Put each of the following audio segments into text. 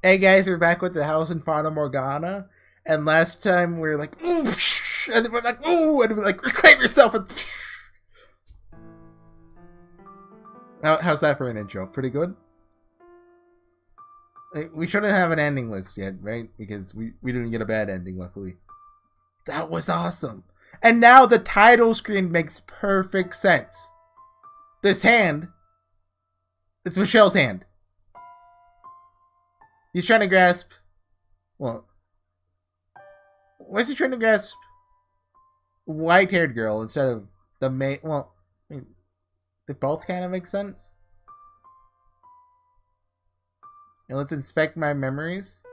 Hey guys, we're back with the house in Fata Morgana. And last time we were like, ooh, psh, and then we're like, ooh, and we're like, reclaim yourself. And how's that for an intro? Pretty good? We shouldn't have an ending list yet, right? Because we didn't get a bad ending, luckily. That was awesome. And now the title screen makes perfect sense. This hand, it's Michelle's hand. He's trying to grasp, well, why is he trying to grasp white-haired girl instead of the well, I mean, they both kind of make sense. Now let's inspect my memories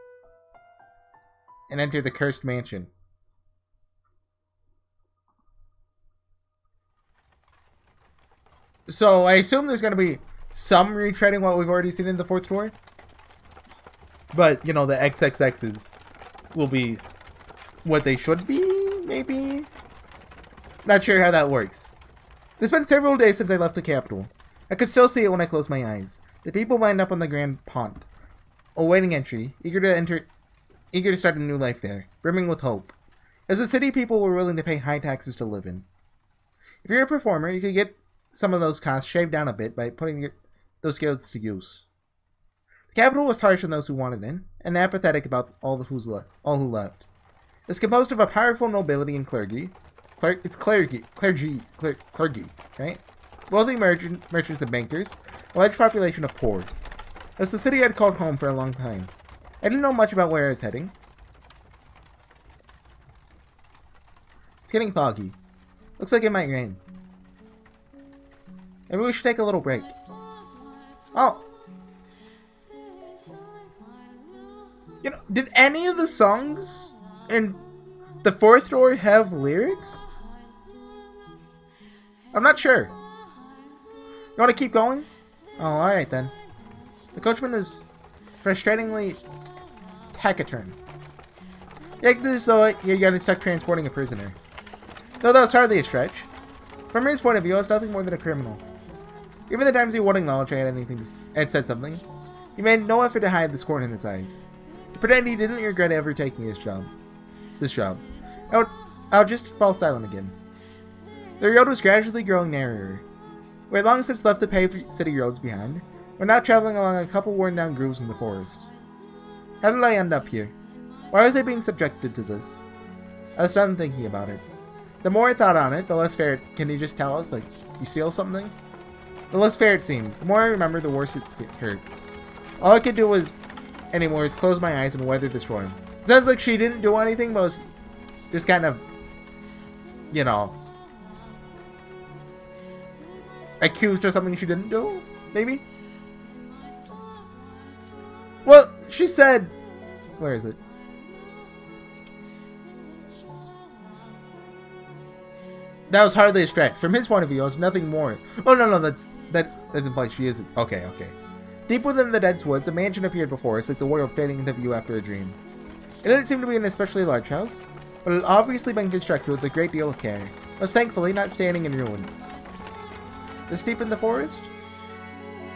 and enter the cursed mansion. So I assume there's going to be some retreading what we've already seen in the fourth floor. But, you know, the XXXs will be what they should be, maybe? Not sure how that works. It's been several days since I left the capital. I could still see it when I closed my eyes. The people lined up on the Grand Pont, awaiting entry, eager to start a new life there, brimming with hope. As a city, people were willing to pay high taxes to live in. If you're a performer, you could get some of those costs shaved down a bit by putting those skills to use. The capital was harsh on those who wanted in, and apathetic about all who left. It was composed of a powerful nobility and clergy. Clergy, right? Wealthy merchants and bankers, a large population of poor. It was the city I'd called home for a long time. I didn't know much about where I was heading. It's getting foggy. Looks like it might rain. Maybe we should take a little break. Oh! You know, did any of the songs in the fourth floor have lyrics? I'm not sure. You want to keep going? Oh, alright then. The coachman is frustratingly taciturn. You act as though you're getting stuck transporting a prisoner. Though that was hardly a stretch. From his point of view, I was nothing more than a criminal. Even the times he would acknowledge I had said something, he made no effort to hide the scorn in his eyes. To pretend he didn't regret ever taking this job. I would just fall silent again. The road was gradually growing narrower. We had long since left the paved city roads behind. We're now traveling along a couple worn-down grooves in the forest. How did I end up here? Why was I being subjected to this? I was done thinking about it. The more I thought on it, the less fair can you just tell us, like, you steal something? The less fair it seemed. The more I remember, the worse it hurt. All I could do anymore is close my eyes and weather the storm. Sounds like she didn't do anything, but was just kind of, you know, accused of something she didn't do, maybe? Well, she said, where is it? That was hardly a stretch. From his point of view, it was nothing more. Oh, no, that implies she is. Okay. Deep within the dense woods, a mansion appeared before us, like the world fading into view after a dream. It didn't seem to be an especially large house, but it had obviously been constructed with a great deal of care. It was thankfully not standing in ruins. This deep in the forest?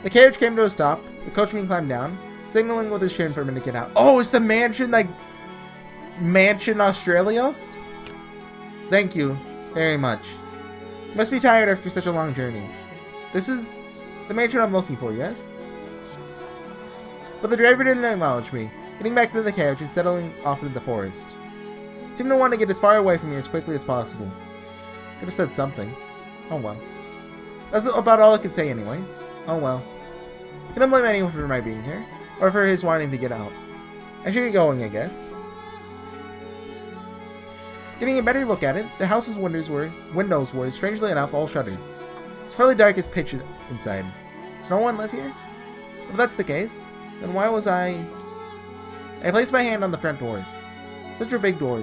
The carriage came to a stop. The coachman climbed down, signaling with his chin for me to get out. Oh, is the mansion like Mansion Australia? Thank you very much. You must be tired after such a long journey. This is the mansion I'm looking for, yes? But the driver didn't acknowledge me, getting back into the carriage and settling off into the forest. Seemed to want to get as far away from me as quickly as possible. Could have said something. Oh well. That's about all I could say anyway. Oh well. Couldn't blame anyone for my being here, or for his wanting to get out. I should get going, I guess. Getting a better look at it, the house's windows were, strangely enough, all shuttered. It's probably dark as pitch inside. Does no one live here? If that's the case, then why was I placed my hand on the front door. Such a big door.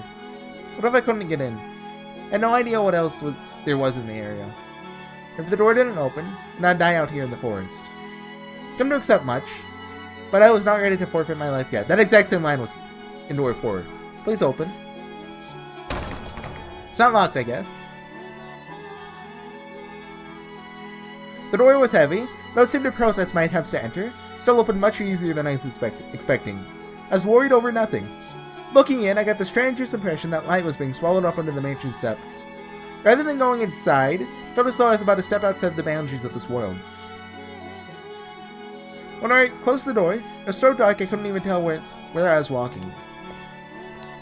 What if I couldn't get in? I had no idea what else there was in the area. If the door didn't open, then I'd die out here in the forest. Come to accept much, but I was not ready to forfeit my life yet. That exact same line was in door 4. Please open. It's not locked, I guess. The door was heavy. Those seemed to protest my attempts to enter. Still opened much easier than I was expecting. I was worried over nothing. Looking in, I got the strangest impression that light was being swallowed up under the mansion's depths. Rather than going inside, I felt as though I was about to step outside the boundaries of this world. When I closed the door, it was so dark I couldn't even tell where I was walking.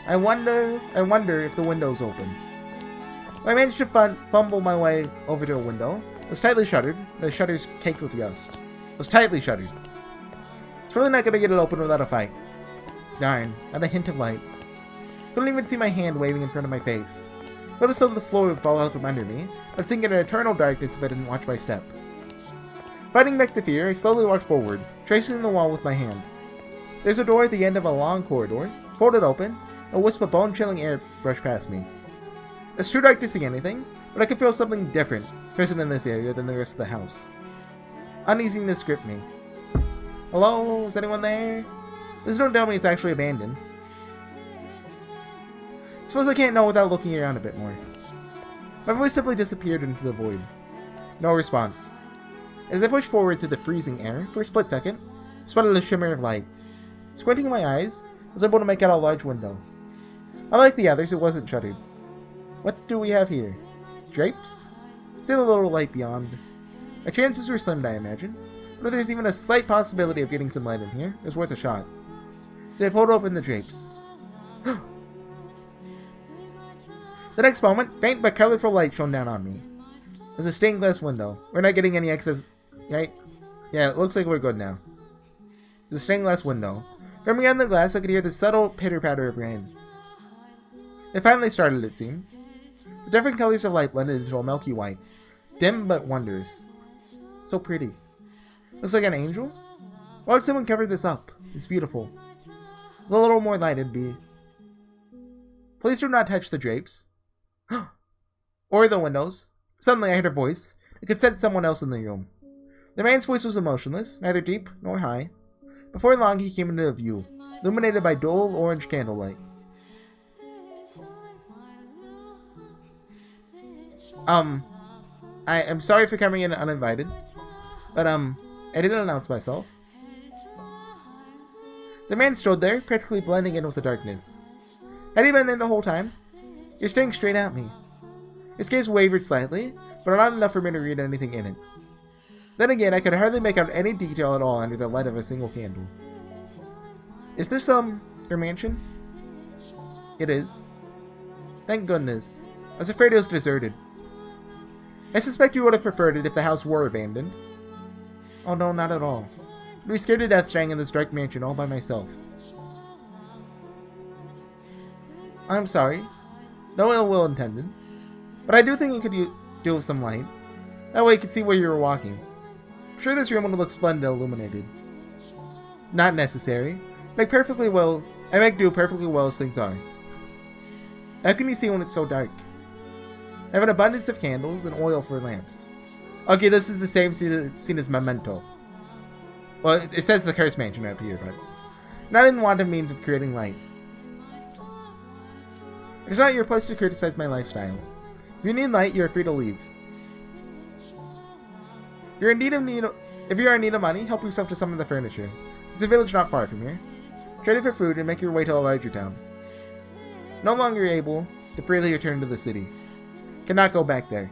I wonder if the window's open. I managed to fumble my way over to a window. It was tightly shuttered, the shutters caked with rust. It was tightly shuttered. It's really not going to get it open without a fight. Darn, not a hint of light. Couldn't even see my hand waving in front of my face. Felt as though the floor would fall out from under me, but sink into eternal darkness if I didn't watch my step. Fighting back the fear, I slowly walked forward, tracing the wall with my hand. There's a door at the end of a long corridor. Pulled it open, a wisp of bone-chilling air brushed past me. It's too dark to see anything, but I could feel something different present in this area than the rest of the house. Uneasiness gripped me. Hello? Is anyone there? Please don't tell me it's actually abandoned. Suppose I can't know without looking around a bit more. My voice simply disappeared into the void. No response. As I pushed forward through the freezing air, for a split second, I spotted a shimmer of light. Squinting my eyes, I was able to make out a large window. Unlike the others, it wasn't shuttered. What do we have here? Drapes? Still a little light beyond. My chances were slim, I imagine. But if there's even a slight possibility of getting some light in here, it was worth a shot. So I pulled open the drapes. The next moment, faint but colorful light shone down on me. It was a stained glass window. We're not getting any excess, right? Yeah, it looks like we're good now. It was a stained glass window. From behind the glass, I could hear the subtle pitter-patter of rain. It finally started, it seems. The different colors of light blended into a milky white. Dim but wondrous. So pretty. Looks like an angel? Why would someone cover this up? It's beautiful. With a little more light it'd be. Please do not touch the drapes. Or the windows. Suddenly I heard a voice. I could sense someone else in the room. The man's voice was emotionless, neither deep nor high. Before long he came into view, illuminated by dull orange candlelight. I am sorry for coming in uninvited, but I didn't announce myself. The man stood there, practically blending in with the darkness. Had he been there the whole time? You're staring straight at me. His gaze wavered slightly, but not enough for me to read anything in it. Then again, I could hardly make out any detail at all under the light of a single candle. Is this, your mansion? It is. Thank goodness. I was afraid it was deserted. I suspect you would have preferred it if the house were abandoned. Oh no, not at all. I'd be scared to death staying in this dark mansion all by myself. I'm sorry. No ill will intended. But I do think you could do with some light. That way you could see where you were walking. I'm sure this room would look splendid illuminated. Not necessary. I make do perfectly well as things are. How can you see when it's so dark? I have an abundance of candles and oil for lamps. Okay, this is the same scene as Memento. Well, it says the Cursed Mansion up here, but not in wanton means of creating light. It's not your place to criticize my lifestyle. If you need light, you are free to leave. If you are in need of money, help yourself to some of the furniture. There's a village not far from here. Trade it for food and make your way to a larger town. No longer able to freely return to the city. Cannot go back there.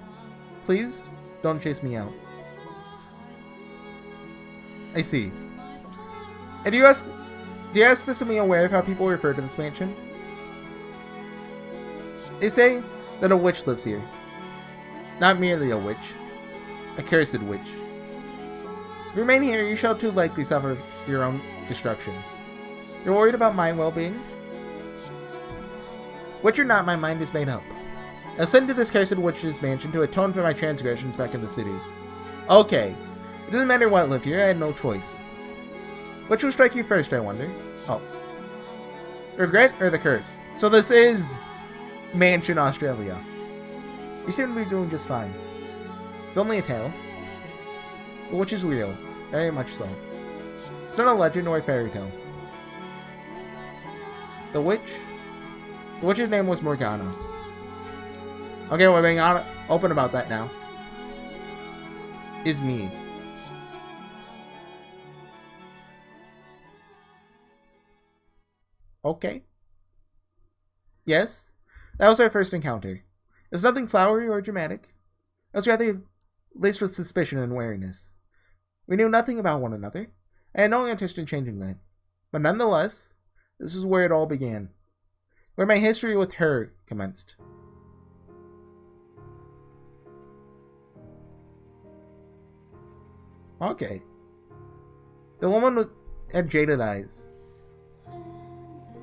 Please, don't chase me out. I see. And do you ask this to be aware of how people refer to this mansion? They say that a witch lives here. Not merely a witch. A cursed witch. If you remain here, you shall too likely suffer your own destruction. You're worried about my well-being? Witch or not, my mind is made up. I'll send to this cursed witch's mansion to atone for my transgressions back in the city. Okay. It doesn't matter what lived here, I had no choice. Which will strike you first, I wonder? Oh. Regret or the curse? So this is Mansion Australia. You seem to be doing just fine. It's only a tale. The witch is real. Very much so. It's not a legend or a fairy tale. The witch's name was Morgana. Okay, we're being open about that now. Is me. Okay. Yes, that was our first encounter. It was nothing flowery or dramatic. It was rather laced with suspicion and wariness. We knew nothing about one another. I had no interest in changing that. But nonetheless, this is where it all began. Where my history with her commenced. Okay. The woman had jaded eyes.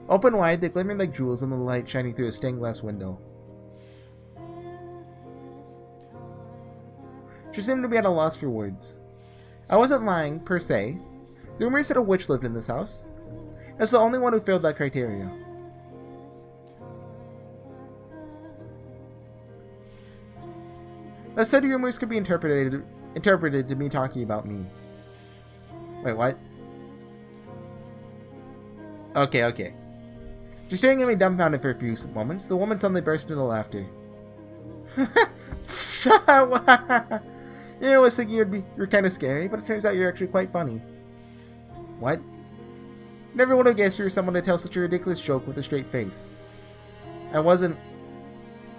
Open wide, they glimmered like jewels in the light shining through a stained glass window. She seemed to be at a loss for words. I wasn't lying, per se. The rumors said a witch lived in this house. That's the only one who filled that criteria. That said, rumors could be interpreted to me talking about me. Wait, what? Okay. Just staring at me dumbfounded for a few moments, the woman suddenly burst into laughter. Yeah, I was thinking you're kind of scary, but it turns out you're actually quite funny. What? Never would have guessed you were someone to tell such a ridiculous joke with a straight face. I wasn't.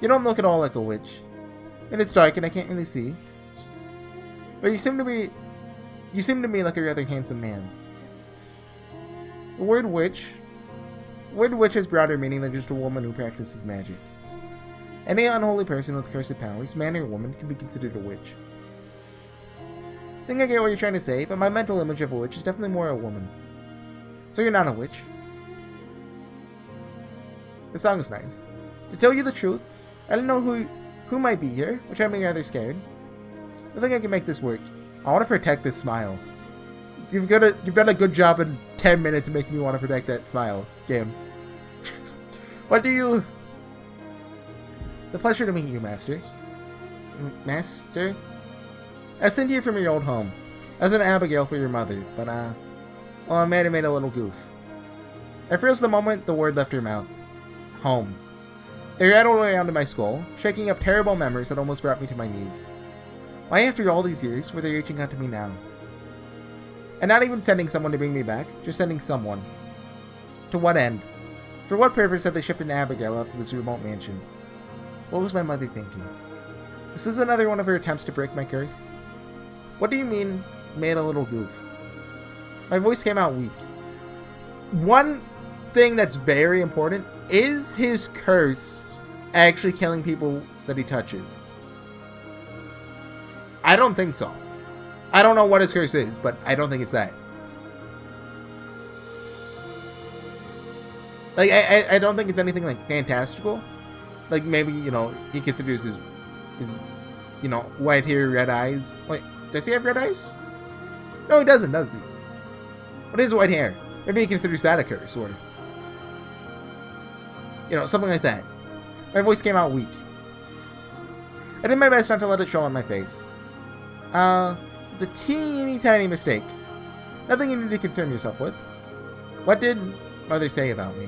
You don't look at all like a witch. And it's dark and I can't really see. But you seem to me like a rather handsome man. The word witch has broader meaning than just a woman who practices magic. Any unholy person with cursed powers, man or woman, can be considered a witch. I think I get what you're trying to say, but my mental image of a witch is definitely more a woman. So you're not a witch. The song is nice. To tell you the truth, I don't know who might be here, which I'm rather scared. I think I can make this work. I want to protect this smile. You've done a good job in 10 minutes of making me want to protect that smile, game. What do you... It's a pleasure to meet you, Master. Master? I sent you from your old home. I was an Abigail for your mother, but well, I might have made a little goof. I froze the moment the word left her mouth. Home. It rattled around in my skull, shaking up terrible memories that almost brought me to my knees. Why, after all these years, were they reaching out to me now? And not even sending someone to bring me back, just sending someone. To what end? For what purpose had they shipped an Abigail out to this remote mansion? What was my mother thinking? Is this another one of her attempts to break my curse? What do you mean, made a little goof? My voice came out weak. One thing that's very important is his curse actually killing people that he touches. I don't think so. I don't know what his curse is, but I don't think it's that. Like, I don't think it's anything like fantastical. Like maybe, you know, he considers his you know, white hair, red eyes. Wait, does he have red eyes? No, he doesn't, does he? What is white hair? Maybe he considers that a curse, or you know, something like that. My voice came out weak. I did my best not to let it show on my face. It was a teeny tiny mistake. Nothing you need to concern yourself with. What did Mother say about me?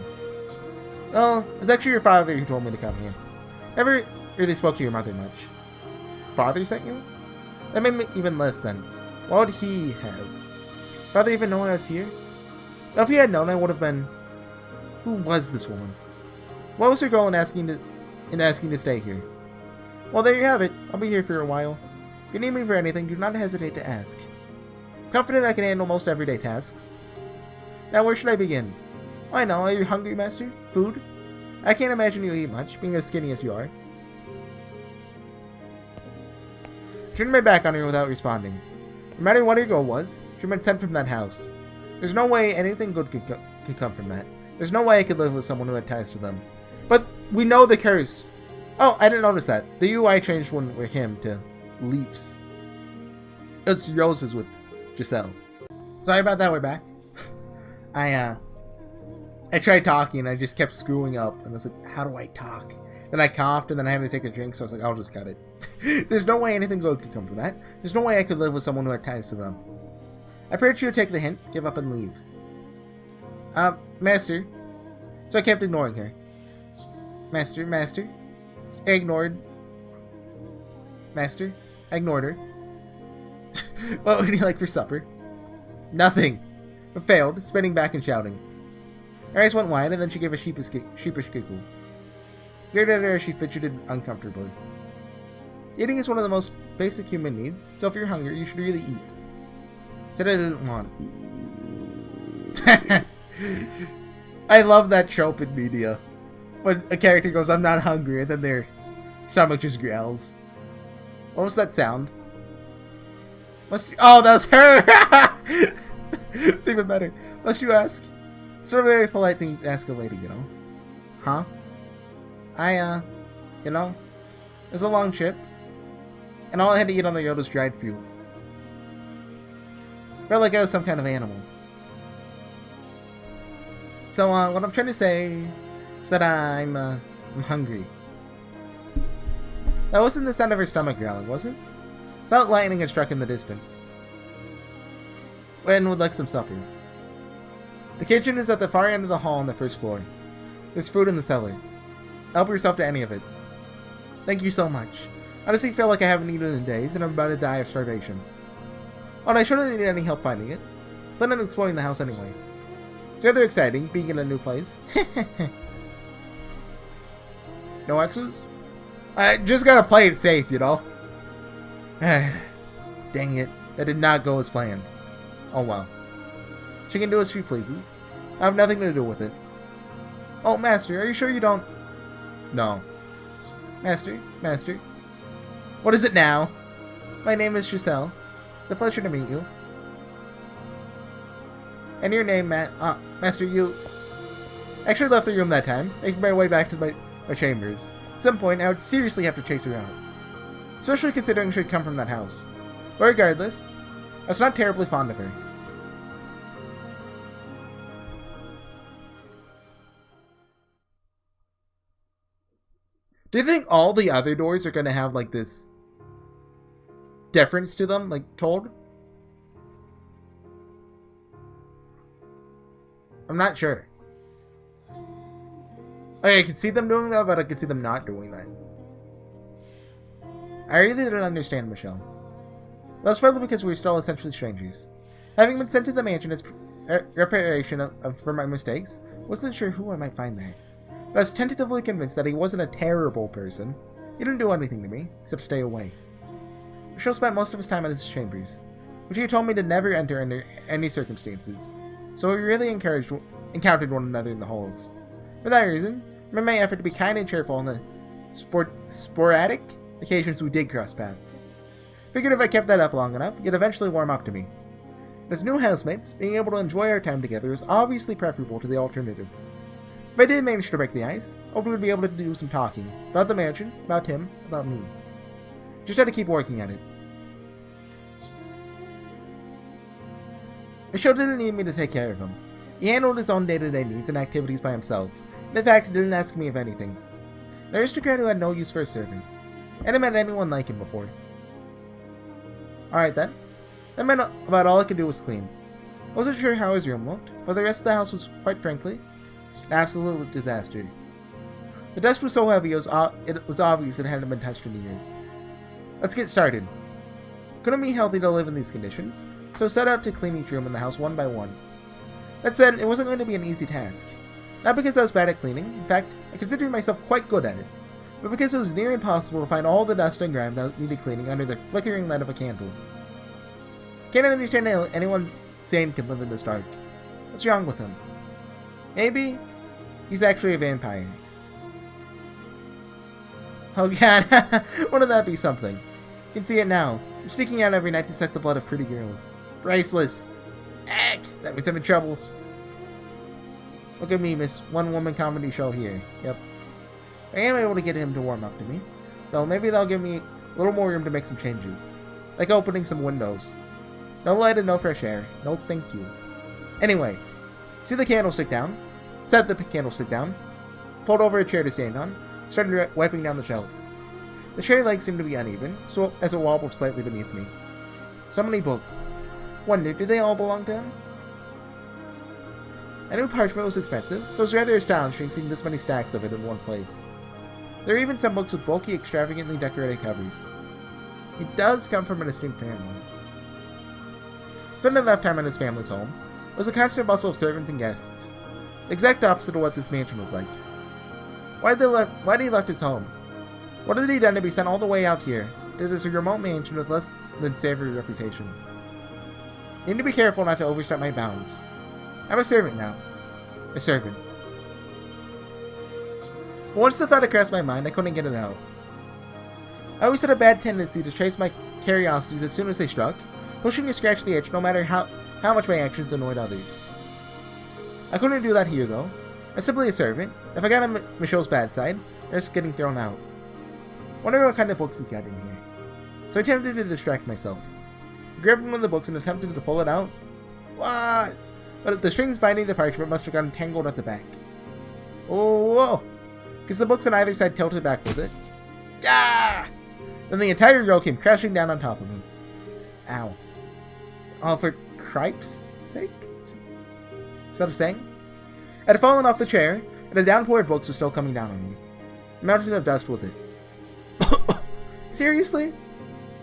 Well, it was actually your father who told me to come here. Never really spoke to your mother much. Father sent you? That made even less sense. What would he have? Father even know I was here? Well, if he had known, I would have been... Who was this woman? What was her goal in asking to stay here? Well, there you have it. I'll be here for a while. If you need me for anything, do not hesitate to ask. I'm confident I can handle most everyday tasks. Now, where should I begin? I know. Are you hungry, Master? Food? I can't imagine you eat much, being as skinny as you are. I turned my back on her without responding. No matter what her goal was, she had been sent from that house. There's no way anything good could come from that. There's no way I could live with someone who had ties to them. But we know the curse. Oh, I didn't notice that. The UI changed one with him to Leafs. It's roses with Giselle. Sorry about that, we're back. I tried talking and I just kept screwing up. And I was like, how do I talk? Then I coughed and then I had to take a drink, so I was like, I'll just cut it. There's no way anything good could come from that. There's no way I could live with someone who had ties to them. I prayed she would take the hint, give up and leave. Master. So I kept ignoring her. Master. I ignored. Master. I ignored her. What would you like for supper? Nothing. But failed, spinning back and shouting. Her eyes went wide, and then she gave a sheepish giggle. Glared at her as she fidgeted uncomfortably. Eating is one of the most basic human needs, so if you're hungry, you should really eat. Said I didn't want. I love that trope in media. When a character goes, I'm not hungry, and then their stomach just growls. What was that sound? Oh, that was her! It's even better. Must you ask? It's not a very polite thing to ask a lady, you know. Huh? You know, it was a long trip, and all I had to eat on the road was dried fruit. Felt like I was some kind of animal. So, what I'm trying to say is that I'm hungry. That wasn't the sound of her stomach growling, was it? Felt lightning had struck in the distance. When would like some supper? The kitchen is at the far end of the hall on the first floor. There's food in the cellar. Help yourself to any of it. Thank you so much. Honestly, feel like I haven't eaten in days, and I'm about to die of starvation. Oh, and I shouldn't need any help finding it. Plan on exploring the house anyway. It's rather exciting, being in a new place. No X's? I just gotta play it safe, you know? Dang it. That did not go as planned. Oh well. She can do as she pleases. I have nothing to do with it. Oh, Master, are you sure you don't... No. Master? What is it now? My name is Giselle. It's a pleasure to meet you. And your name, Master, you... I actually left the room that time, making my way back to my chambers. At some point, I would seriously have to chase her out. Especially considering she had come from that house. But regardless, I was not terribly fond of her. Do you think all the other doors are going to have, like, this difference to them, like, told? I'm not sure. Okay, I can see them doing that, but I can see them not doing that. I really didn't understand Michelle. That's probably because we were still essentially strangers. Having been sent to the mansion as reparation for my mistakes, wasn't sure who I might find there. But I was tentatively convinced that he wasn't a terrible person. He didn't do anything to me, except stay away. Michelle spent most of his time in his chambers, which he told me to never enter under any circumstances, so we really encountered one another in the halls. For that reason, I made my effort to be kind and cheerful on the sporadic occasions we did cross paths. Figured if I kept that up long enough, he'd eventually warm up to me. As new housemates, being able to enjoy our time together was obviously preferable to the alternative. If I did manage to break the ice, I hoped we would be able to do some talking. About the mansion, about him, about me. Just had to keep working at it. Michelle didn't need me to take care of him. He handled his own day-to-day needs and activities by himself, and in fact, he didn't ask me of anything. An aristocrat who had no use for a servant. I hadn't met anyone like him before. Alright then. That meant about all I could do was clean. I wasn't sure how his room looked, but the rest of the house was, quite frankly, an absolute disaster. The dust was so heavy it was obvious it hadn't been touched in years. Let's get started. Couldn't be healthy to live in these conditions, so I set out to clean each room in the house one by one. That said, it wasn't going to be an easy task. Not because I was bad at cleaning, in fact, I considered myself quite good at it, but because it was near impossible to find all the dust and grime that needed cleaning under the flickering light of a candle. Can't understand how anyone sane can live in this dark. What's wrong with him? Maybe he's actually a vampire. Oh god, wouldn't that be something? You can see it now. I'm sneaking out every night to suck the blood of pretty girls. Priceless. Act! That means I'm in trouble. Look at me, Miss One-Woman Comedy Show here. Yep. I am able to get him to warm up to me. Though maybe they'll give me a little more room to make some changes. Like opening some windows. No light and no fresh air. No thank you. Anyway, see the candlestick down? Set the candlestick down. Pulled over a chair to stand on. Started wiping down the shelf. The chair legs seemed to be uneven, so as it wobbled slightly beneath me. So many books. Wondered, do they all belong to him? I knew parchment was expensive, so it was rather astonishing seeing this many stacks of it in one place. There are even some books with bulky, extravagantly decorated covers. He does come from an esteemed family. Spending enough time in his family's home, there was a constant bustle of servants and guests. The exact opposite of what this mansion was like. Why did he left his home? What had he done to be sent all the way out here to this remote mansion with less than savory reputation? I need to be careful not to overstep my bounds. I'm a servant now. A servant. But once the thought had crossed my mind, I couldn't get it out. I always had a bad tendency to chase my curiosities as soon as they struck, pushing to scratch the itch no matter how much my actions annoyed others. I couldn't do that here, though. I'm simply a servant. If I got on Michelle's bad side, I risk getting thrown out. Wonder what kind of books he's got in here. So I attempted to distract myself. I grabbed one of the books and attempted to pull it out. What? But the strings binding the parchment must have gotten tangled at the back. Oh, whoa! Because the books on either side tilted back with it. Ah! Then the entire row came crashing down on top of me. Ow. All for cripe's sake? Is that a saying? I had fallen off the chair, and a downpour of books was still coming down on me. A mountain of dust with it. Seriously?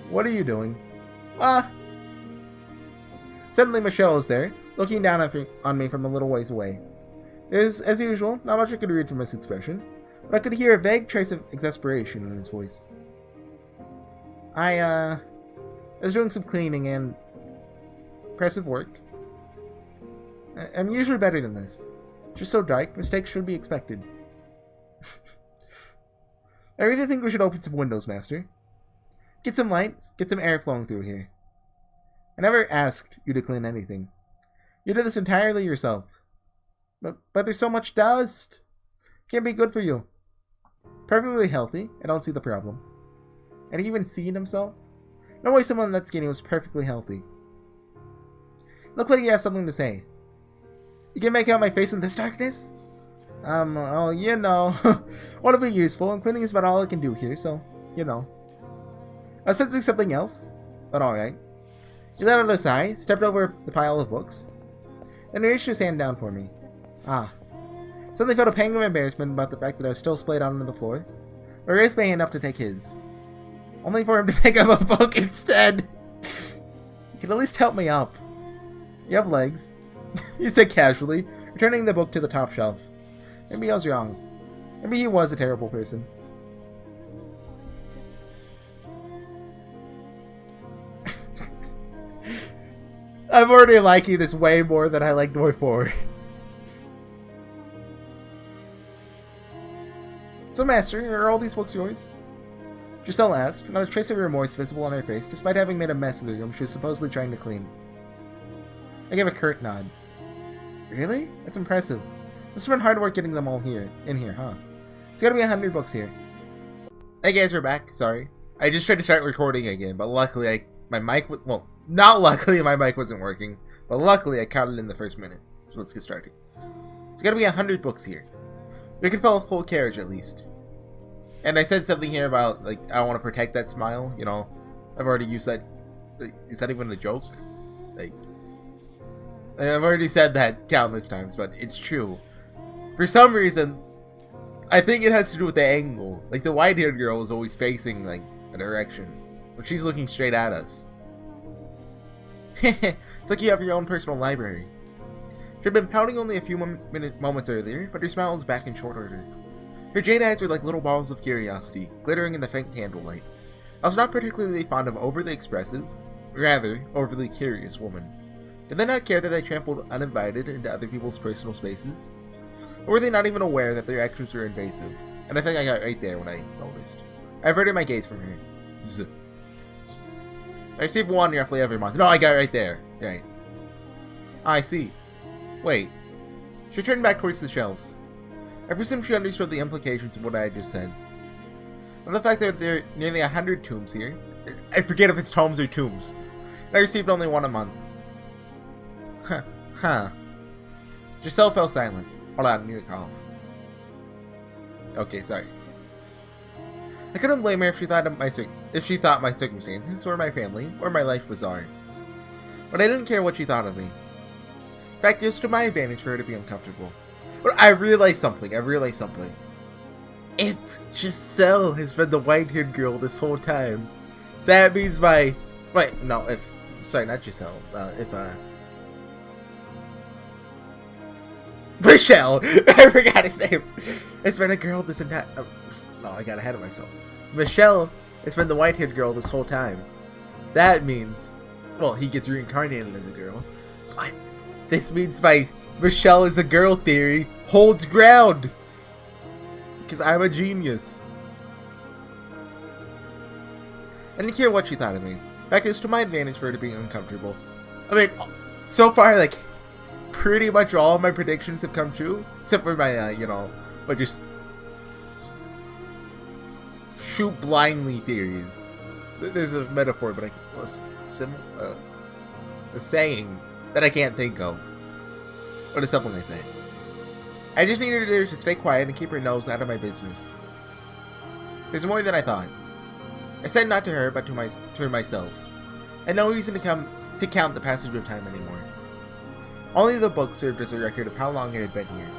What are you doing? Suddenly Michelle was there, looking down on me from a little ways away. There's, as usual, not much I could read from his expression, but I could hear a vague trace of exasperation in his voice. I was doing some cleaning and impressive work. I'm usually better than this. Just so dark, mistakes should be expected. I really think we should open some windows, Master. Get some light, get some air flowing through here. I never asked you to clean anything. You did this entirely yourself. But there's so much dust. Can't be good for you. Perfectly healthy, I don't see the problem. And he even seen himself? No way someone that skinny was perfectly healthy. Look like you have something to say. You can make out my face in this darkness? Oh, you know. Want to be useful, and cleaning is about all I can do here, so, you know. I was sensing something else, but alright. He let out a sigh, stepped over the pile of books, and reached his hand down for me. Suddenly felt a pang of embarrassment about the fact that I was still splayed out on the floor. I raised my hand up to take his. Only for him to pick up a book instead. You can at least help me up. You have legs. He said casually, returning the book to the top shelf. Maybe I was wrong. Maybe he was a terrible person. I'm already liking this way more than I liked before. So, Master, are all these books yours? Giselle asked, not a trace of remorse visible on her face, despite having made a mess of the room she was supposedly trying to clean. I gave a curt nod. Really? That's impressive. Must have been hard work getting them all in here, huh? There's gotta be 100 books here. Hey guys, we're back. Sorry. I just tried to start recording again, but luckily my mic not luckily my mic wasn't working, but luckily I caught it in the first minute. So let's get started. There's gotta be 100 books here. We could fill a full carriage at least. And I said something here about, like, I want to protect that smile, you know. I've already used that. Like, is that even a joke? Like, I've already said that countless times, but it's true. For some reason, I think it has to do with the angle. Like, the white-haired girl is always facing, like, a direction, but she's looking straight at us. It's like you have your own personal library. She had been pouting only a few moments earlier, but her smile was back in short order. Her jade eyes were like little balls of curiosity, glittering in the faint candlelight. I was not particularly fond of overly expressive, rather, overly curious women. Did they not care that I trampled uninvited into other people's personal spaces? Or were they not even aware that their actions were invasive? And I think I got right there when I noticed. I averted my gaze from her. Zzz. I receive one roughly every month. No, I got right there. Right. I see. Wait. She turned back towards the shelves. I presume she understood the implications of what I had just said. And the fact that there are nearly 100 tombs here. I forget if it's tomes or tombs. And I received only one a month. Huh. Giselle fell silent. Hold on, I need to cough. Okay, sorry. I couldn't blame her if she thought my circumstances, or my family, or my life bizarre. But I didn't care what she thought of me. In fact, it was to my advantage for her to be uncomfortable. But I realized something. If Giselle has been the white-haired girl this whole time, that means my... Wait, no, sorry, not Giselle. Michelle! I forgot his name. It's been a girl this entire... no, I got ahead of myself. Michelle has been the white-haired girl this whole time. That means... well, he gets reincarnated as a girl. But this means my Michelle is a girl theory holds ground. Because I'm a genius. I didn't care what she thought of me. In fact, it's to my advantage for her to be uncomfortable. I mean, so far, like, pretty much all of my predictions have come true. Except for my, you know, but just shoot blindly theories. There's a metaphor, but a saying that I can't think of. But it's something like that. I just needed her to stay quiet and keep her nose out of my business. There's more than I thought. I said not to her, but to myself. I had no reason to count the passage of time anymore. Only the book served as a record of how long I had been here.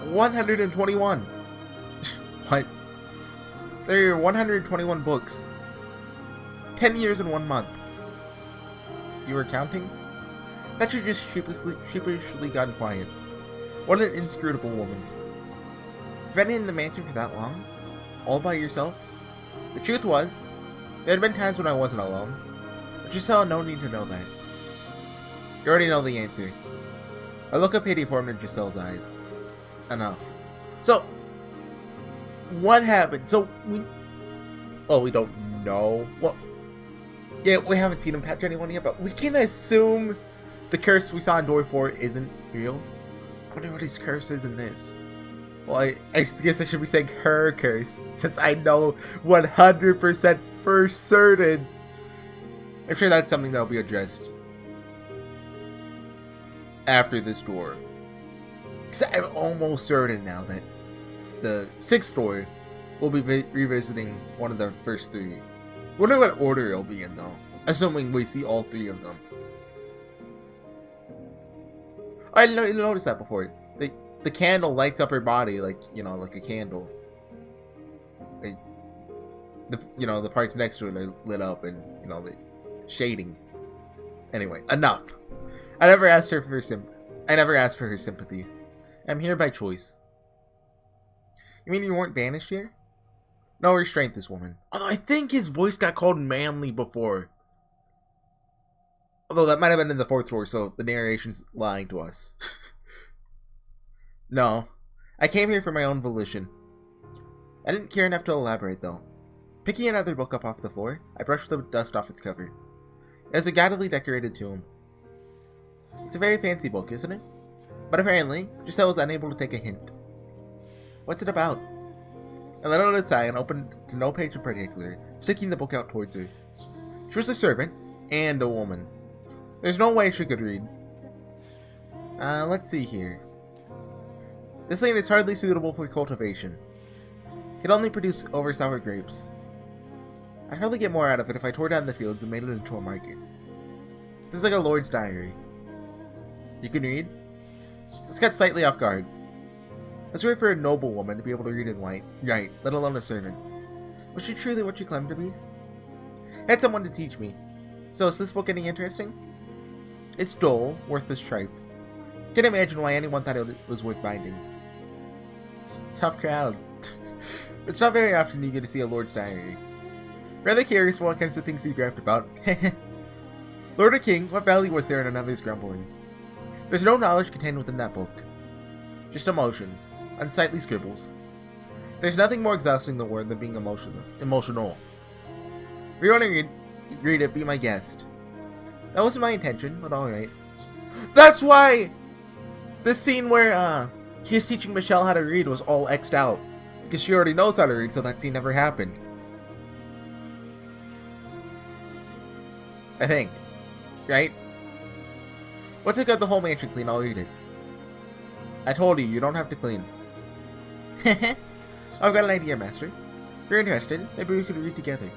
121! What? There are 121 books. 10 years and 1 month. You were counting? That you just sheepishly gotten quiet. What an inscrutable woman. You've been in the mansion for that long? All by yourself? The truth was, there had been times when I wasn't alone. But you saw no need to know that. You already know the answer. A look of pity formed in Giselle's eyes. Enough. So, what happened? So, we don't know. Well, yeah, we haven't seen him catch anyone yet, but we can assume the curse we saw in Door 4 isn't real. I wonder what his curse is in this. Well, I guess I should be saying her curse, since I know 100% for certain. I'm sure that's something that'll be addressed after this door. Because I'm almost certain now that the 6th door will be revisiting one of the first 3. Wonder what order it'll be in, though. Assuming we see all 3 of them. I didn't notice that before. The candle lights up her body like, you know, like a candle. Like, the parts next to it are lit up and, you know, the shading. Anyway, enough. I never asked for her sympathy. I'm here by choice. You mean you weren't banished here? No restraint, this woman. Although I think his voice got called manly before. Although that might have been in the 4th floor, so the narration's lying to us. No. I came here for my own volition. I didn't care enough to elaborate, though. Picking another book up off the floor, I brushed the dust off its cover. It was a gaudily decorated tomb. It's a very fancy book, isn't it? But apparently, Giselle was unable to take a hint. What's it about? I let out a sigh and opened to no page in particular, sticking the book out towards her. She was a servant, and a woman. There's no way she could read. Let's see here. This land is hardly suitable for cultivation. It can only produce over-sour grapes. I'd probably get more out of it if I tore down the fields and made it into a market. This is like a lord's diary. You can read? Let's get slightly off guard. It's rare for a noble woman to be able to read and write, let alone a servant. Was she truly what she claimed to be? I had someone to teach me. So is this book getting interesting? It's dull, worthless tripe. Can't imagine why anyone thought it was worth binding. Tough crowd. It's not very often you get to see a lord's diary. Rather curious what kinds of things he graphed about. Lord or king, what value was there in another's grumbling? There's no knowledge contained within that book. Just emotions. Unsightly scribbles. There's nothing more exhausting in the world than being emotional. If you want to read it, be my guest. That wasn't my intention, but alright. That's why the scene where he was teaching Michelle how to read was all X'd out. Because she already knows how to read, so that scene never happened. I think. Right? Once I got the whole mansion clean, I'll read it. I told you, you don't have to clean. I've got an idea, Master. If you're interested, maybe we could read together.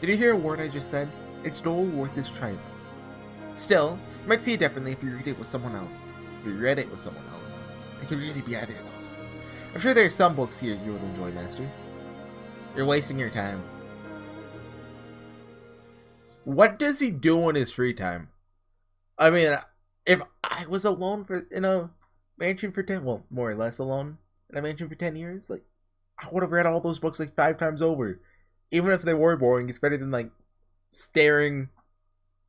Did you hear a word I just said? It's dull, worthless tripe. Still, you might see it differently if you read it with someone else. If you read it with someone else. It could really be either of those. I'm sure there are some books here you would enjoy, Master. You're wasting your time. What does he do in his free time? I mean, if I was alone in a mansion for 10, well, more or less alone in a mansion for 10 years. Like, I would have read all those books like 5 times over. Even if they were boring, it's better than like staring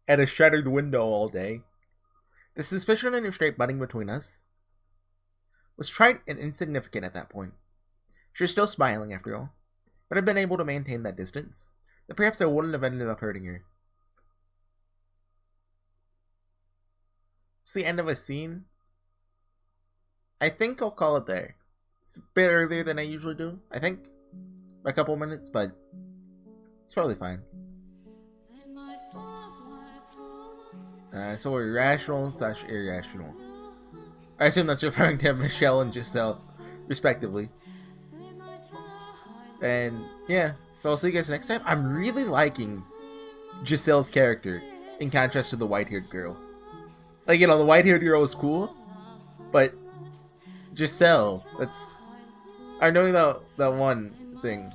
at a shattered window all day. The suspicion and restraint budding between us was trite and insignificant at that point. She was still smiling after all, but I'd been able to maintain that distance, that perhaps I wouldn't have ended up hurting her. It's the end of a scene. I think I'll call it there. It's a bit earlier than I usually do, I think. By a couple minutes, but it's probably fine. So we're irrational / irrational. I assume that's referring to Michelle and Giselle, respectively. And yeah, so I'll see you guys next time. I'm really liking Giselle's character in contrast to the white-haired girl. Like, you know, the white-haired girl is cool, but Giselle, I'm doing that one thing.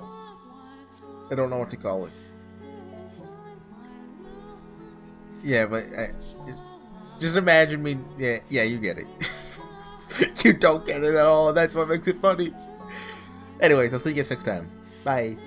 I don't know what to call it. Yeah, but just imagine me. Yeah, you get it. You don't get it at all. That's what makes it funny. Anyways, I'll see you guys next time. Bye.